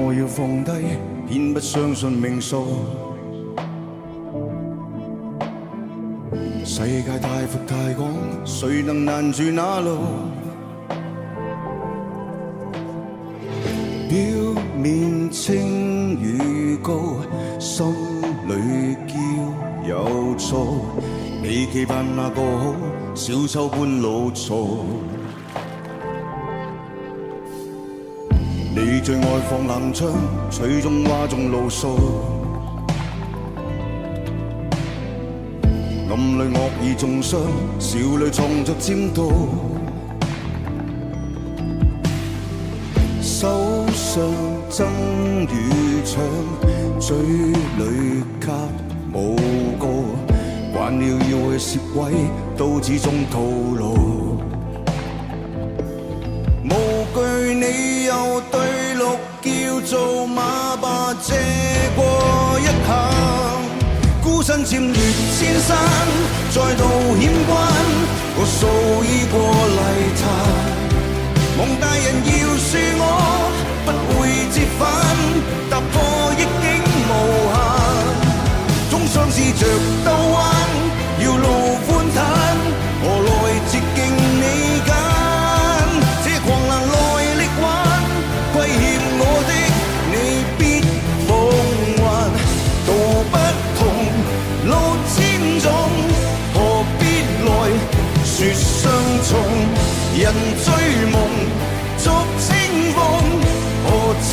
我要放低，偏不相信命數。世界太闊太廣，誰能攔住那路？表面清與高，心裏驕有躁。你期盼那個好，小丑般老嘈。你最愛放冷槍，隨中嘩眾怒訴。暗裏惡意中傷，笑裏藏着尖刀。手上爭與搶，嘴裏給無告。慣了要去攝位，都始終徒勞。無懼你又對綠叫做馬吧，借過一下。孤身佔越千山，再度險關，我數已過泥潭。夢大人要恕我，不會折返，踏破逆境無限。終相試着兜彎，要路寬坦，何來捷徑你揀？這狂瀾來力挽，虧欠我的你必奉還。道不同，路千種，何必來說相從？人追夢，逐清風，何情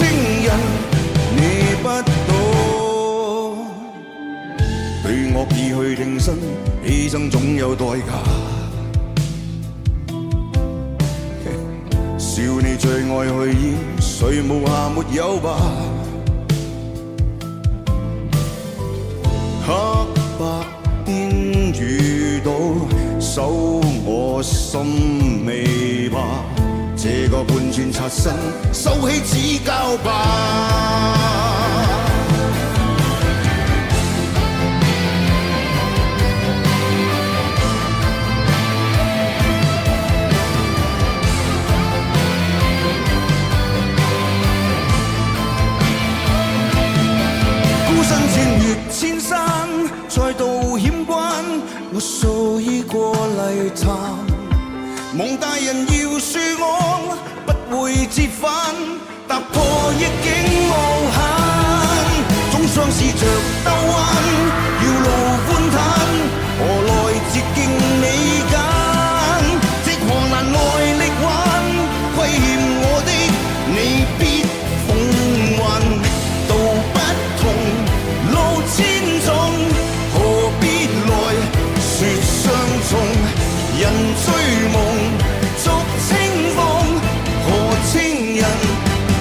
人你不懂？對惡意去挺身，犧牲總有代價。笑你最愛去演，誰無瑕沒有吧？黑白邊遇到，守我心未吧？這個半寸擦身，收起指教吧。孤身穿越千山，再度險關，我數已過泥潭。夢大人要恕我，不會折返，踏破逆境無限。總相試着兜彎，要路寬坦，何來捷徑你揀？這狂瀾來力挽，虧欠我的你必奉還。道不同，路千種，何必來說相從？人追夢，逐清風，何情人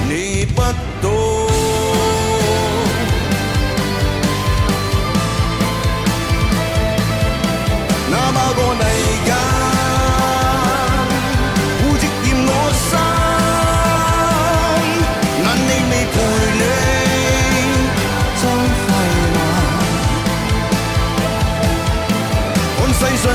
你不懂？那麼個泥間，污跡染我心，難你未陪你真快樂，看世上